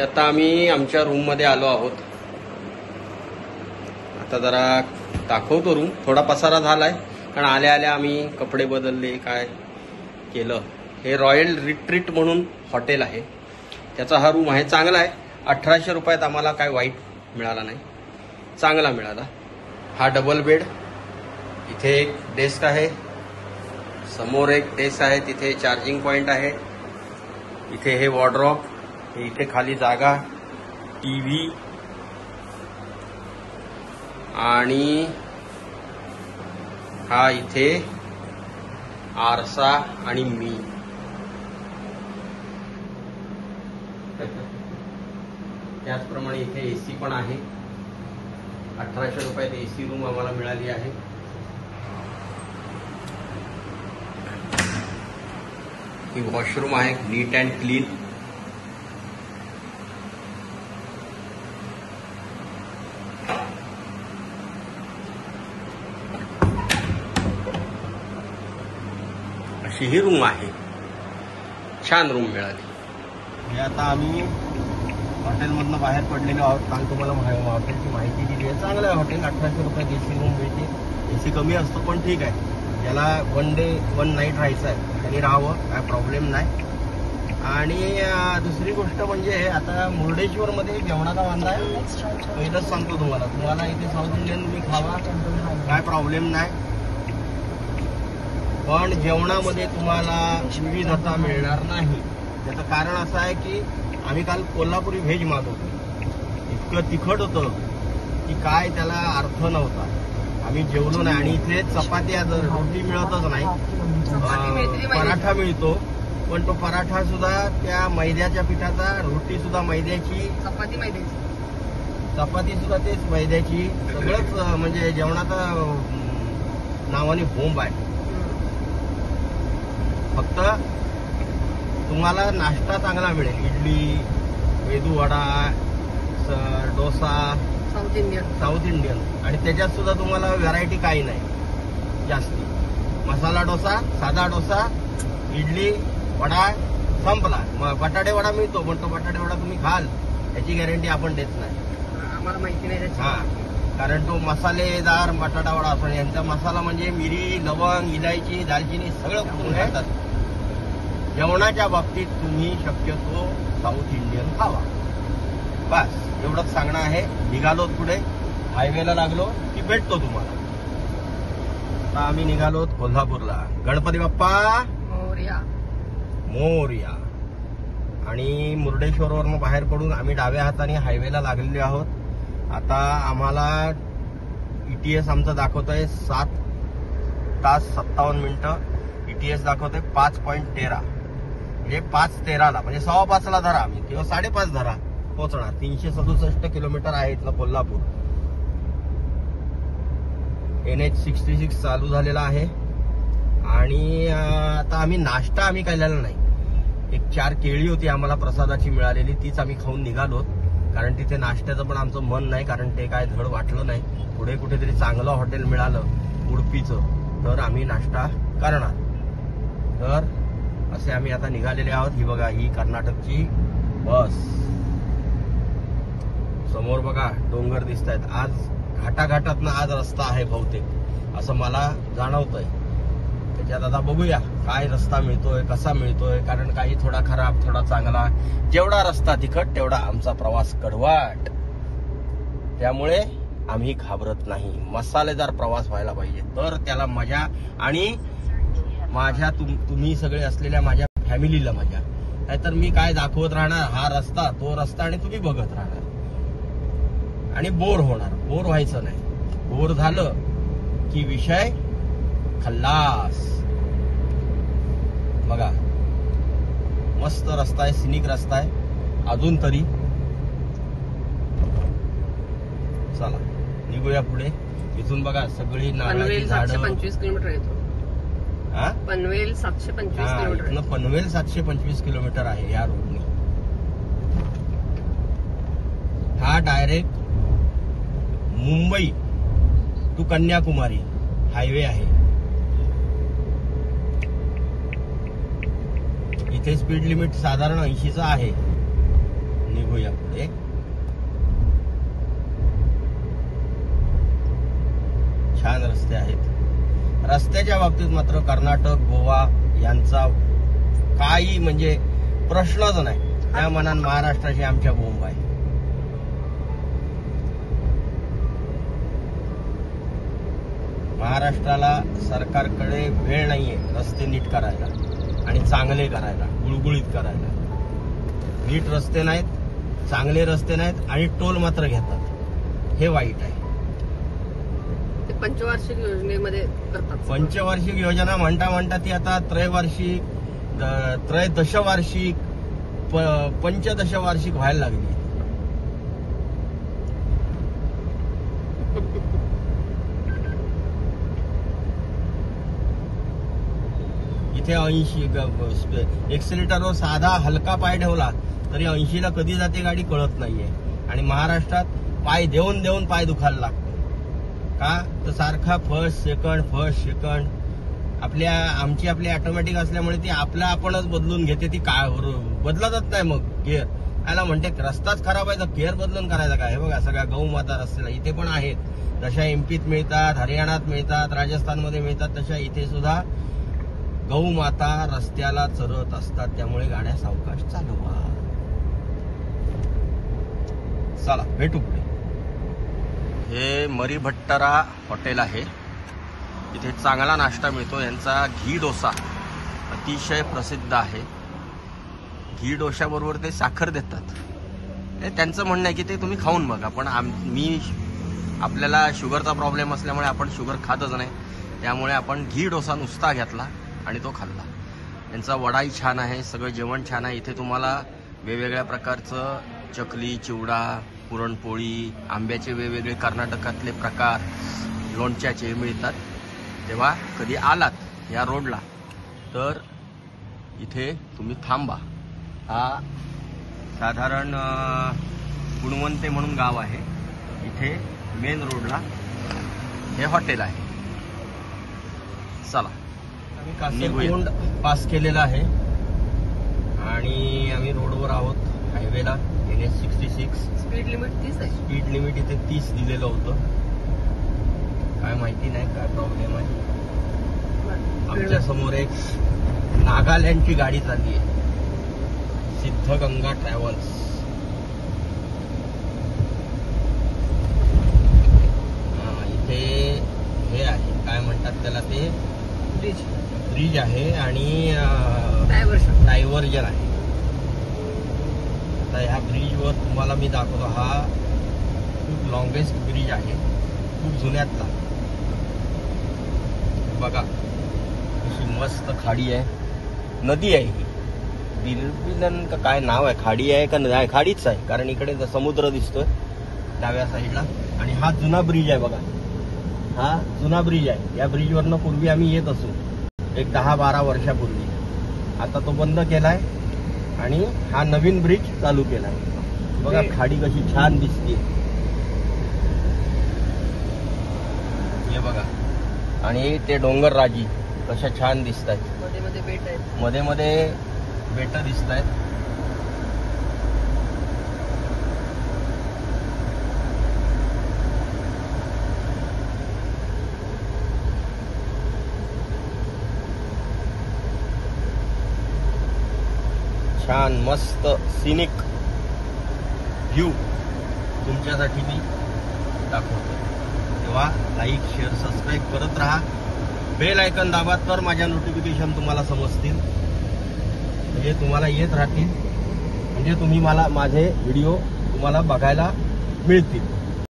आता आम्ही आमच्या रूममध्ये आलो आहोत. आता जरा दाखवतो रूम. थोडा पसारा झालाय कारण आल्या आल्या आम्ही कपडे बदलले, काय केलं. हे रॉयल रिट्रीट म्हणून हॉटेल आहे, त्याचा हा रूम आहे. चांगला आहे. 1800 रुपयात आम्हाला काय वाईट मिळाला नाही, चांगला मिळाला. हा डबल बेड, इथे एक डेस्क आहे, समोर एक डेस्क आहे, तिथे चार्जिंग पॉइंट आहे, इथे हे वॉर्डरोब, इथे खाली जागा, टीव्ही आणि हा इथे आरसा आणि मी. त्याचप्रमाणे इथे एसी पण आहे. 1800 रुपयात एसी रूम आम्हाला मिळाली आहे. ही वॉशरूम आहे, नीट अँड क्लीन. अशी ही रूम आहे. छान रूम मिळाली. हे आता आम्ही हॉटेलमधनं बाहेर पडलेलो आहोत. काल तुम्हाला हॉटेलची माहिती दिली आहे. चांगलं आहे हॉटेल. 1800 रुपयात एसी रूम मिळते. एसी कमी असतो पण ठीक आहे. याला 1 डे 1 नाईट राहायचं आहे, त्यांनी राहावं, काय प्रॉब्लेम नाही. आणि दुसरी गोष्ट म्हणजे आता मुर्डेश्वरमध्ये जेवणाचा वांदा आहे. पहिलंच सांगतो तुम्हाला इथे साऊथ इंडियन तुम्ही खावा, काय प्रॉब्लेम नाही. पण जेवणामध्ये तुम्हाला विविधता मिळणार नाही. त्याचं कारण असं आहे की आम्ही काल कोल्हापुरी व्हेज मागवतो. इतकं तिखट होतं की काय त्याला अर्थ नव्हता. आम्ही जेवलो नाही. आणि इथे चपात्या रोटी मिळतच नाही. पराठा मिळतो पण तो पराठा सुद्धा त्या मैद्याच्या पिठाचा, रोटी सुद्धा मैद्याची, चपाती सुद्धा तेच मैद्याची. सगळंच म्हणजे जेवणाचा नावाने बोंब आहे. फक्त तुम्हाला नाश्ता चांगला मिळेल. Idli, medu vada, dosa, south Indian. आणि त्याच्यात सुद्धा तुम्हाला व्हरायटी काही नाही जास्ती. मसाला डोसा, साधा डोसा, इडली, वडा, संपला. मग बटाटे वडा मिळतो पण तो बटाटे वडा तुम्ही खाल याची गॅरंटी आपण देत नाही. आम्हाला माहिती नाही. हा, कारण तो मसालेदार बटाटा वडा असतो. यांचा मसाला म्हणजे मिरी, लवंग, इलायची, दालचिनी सगळं करून घेतात. जेवणाच्या बाबतीत तुम्ही शक्यतो साऊथ इंडियन खावा. बस एवढंच सांगणं आहे. निघालो पुढे, हायवेला लागलो की भेटतो तुम्हाला. आता आम्ही निघालो कोल्हापूरला. गणपती बाप्पा मोरया. आणि मुर्डेश्वरवरून बाहेर पडून आम्ही डाव्या हाताने हायवेला लागलेलो आहोत. आता आम्हाला ETS आमचं दाखवतोय 7 तास 57 मिनिटं. ETS दाखवतोय 5.13. म्हणजे 5:13ला म्हणजे 5:15ला धरा आम्ही किंवा 5:30 धरा पोहोचणार. 367 किलोमीटर आहे इथलं कोल्हापूर. NH66 चालू झालेला आहे. आणि आता आम्ही नाश्ता केलेला नाही. एक 4 केळी होती आम्हाला प्रसादाची मिळालेली, तीच आम्ही खाऊन निघालो. कारण तिथे नाश्त्याचं पण आमचं मन नाही, कारण ते काय धड वाटलं नाही. पुढे कुठेतरी चांगलं हॉटेल मिळालं उडपीचं तर आम्ही नाश्ता करणार. तर असे आम्ही आता निघालेले आहोत. ही बघा, ही कर्नाटकची बस. समोर बघा डोंगर दिसत आहेत. आज घाटाघाटातनं आज रस्ता आहे बहुतेक असं मला जाणवतंय. त्याच्यात आता बघूया काय रस्ता मिळतोय, कसा मिळतोय. कारण काही थोडा खराब, थोडा चांगला. जेवढा रस्ता तिखट तेवढा आमचा प्रवास कडवाट. त्यामुळे आम्ही घाबरत नाही. मसालेदार प्रवास व्हायला पाहिजे तर त्याला मजा. आणि माझ्या तुम्ही सगळे असलेल्या माझ्या फॅमिलीला मजा. नाहीतर मी काय दाखवत राहणार, हा रस्ता तो रस्ता, आणि तुम्ही बघत राहणार आणि बोर होणार. बोर व्हायचं नाही. बोर झालं की विषय खल्लास. बघा मस्त रस्ता आहे, सिनिक रस्ता आहे अजून तरी. चला निघूया पुढे. इथून बघा सगळी नारळाची झाडं. 725 किलोमीटर येतो. पनवेल 725 किलोमीटर. पनवेल 725 किलोमीटर आहे या रोडने. हा direct Mumbai to Kanyakumari highway आहे. इथे स्पीड लिमिट साधारण 80चं आहे. निघूया पुढे. छान रस्ते आहेत. रस्त्याच्या बाबतीत मात्र कर्नाटक गोवा यांचा काही म्हणजे प्रश्नच नाही. त्या मनात महाराष्ट्राची आमच्या बोंब आहे. महाराष्ट्राला सरकारकडे वेळ नाहीये रस्ते नीट करायला आणि चांगले करायला, गुळगुळीत करायला. नीट रस्ते नाहीत, चांगले रस्ते नाहीत आणि टोल मात्र घेतात. हे वाईट आहे. ते पंचवार्षिक योजनेमध्ये करतात. पंचवार्षिक योजना म्हणता म्हणता ती आता त्रैवार्षिक, त्रयोदशवार्षिक, पंचदशवार्षिक व्हायला लागली. इथे 80 एक्सिलेटरवर साधा हलका पाय ठेवला तरी 80ला कधी जाते गाडी कळत नाहीये. आणि महाराष्ट्रात पाय देऊन देऊन पाय दुखायला लागतो. का तर सारखा फर्स्ट सेकंड आमची आपली ऑटोमॅटिक असल्यामुळे ती आपला आपणच बदलून घेते. ती काय बदलतच नाही. मग गिअर याला म्हणते रस्ताच खराब आहे तर गिअर बदलून करायचा काय. हे बघा सगळ्या गहू माता रस्त्याला इथे पण आहेत. जशा एमपीत मिळतात, हरियाणात मिळतात, राजस्थानमध्ये मिळतात, तशा इथे सुद्धा गहू माता रस्त्याला चरत असतात. त्यामुळे गाड्या सावकाश चालवा. चला भेटू पुढे. हे मरी भट्टारा हॉटेल आहे. इथे चांगला नाश्ता मिळतो. यांचा घी डोसा अतिशय प्रसिद्ध आहे. घी डोशाबरोबर ते साखर देतात. त्यांचं म्हणणं आहे की ते तुम्ही खाऊन बघा. पण आपल्याला शुगरचा प्रॉब्लेम असल्यामुळे आपण शुगर खातच नाही. त्यामुळे आपण घी डोसा नुसता घेतला आणि तो खाल्ला. यांचा वडाही छान आहे. सगळं जेवण छान आहे. इथे तुम्हाला वेगवेगळ्या प्रकारचं चकली, चिवडा, पुरणपोळी, आंब्याचे वेगवेगळे कर्नाटकातले प्रकार, लोणच्याचे मिळतात. तेव्हा कधी आलात या रोडला तर इथे तुम्ही थांबा. हा साधारण गुणवंते म्हणून गाव आहे. इथे मेन रोडला हे हॉटेल आहे. चला आम्ही कासरगोंड पास केलेला आहे आणि आम्ही रोडवर आहोत हायवेला. NH 66. स्पीड लिमिट 30 आहे. स्पीड लिमिट इथे 30 दिलेलं होतं. काय माहिती नाही काय प्रॉब्लेम आहे. आमच्या समोर एक नागालँडची गाडी चालली आहे. सिद्धगंगा ट्रॅव्हल्स. इथे हे आहे काय म्हणतात त्याला, ते ब्रिज आहे आणि डायव्हर्जन आहे. आता ह्या ब्रिजवर तुम्हाला मी दाखवतो. हा खूप लॉंगेस्ट ब्रिज आहे, खूप जुन्यातला. बघा अशी मस्त खाडी आहे, नदी आहे. ही बिलबिलन का काय नाव आहे, खाडी आहे का नाही, खाडीच आहे. कारण इकडे समुद्र दिसतोय डाव्या साईडला. आणि हा जुना ब्रिज आहे बघा. हा जुना ब्रिज आहे. या ब्रिजवरनं पूर्वी आम्ही येत असू एक 10-12 वर्षापूर्वी. आता तो बंद केलाय आणि हा नवीन ब्रिज चालू केलाय. बघा खाडी कशी छान दिसते. हे बघा. आणि ते डोंगर राजी कशा छान दिसत आहेत. मध्ये मध्ये बेट आहेत. मध्ये मध्ये बेट दिसत आहेत. छान मस्त सिनिक व्ह्यू तुमच्यासाठी मी दाखवतो. तेव्हा लाईक, शेअर, सबस्क्राईब करत राहा. बेल आयकन दाबा तर माझ्या नोटिफिकेशन तुम्हाला समजतील, म्हणजे तुम्हाला येत राहतील, म्हणजे तुम्ही माझे व्हिडिओ तुम्हाला बघायला मिळतील.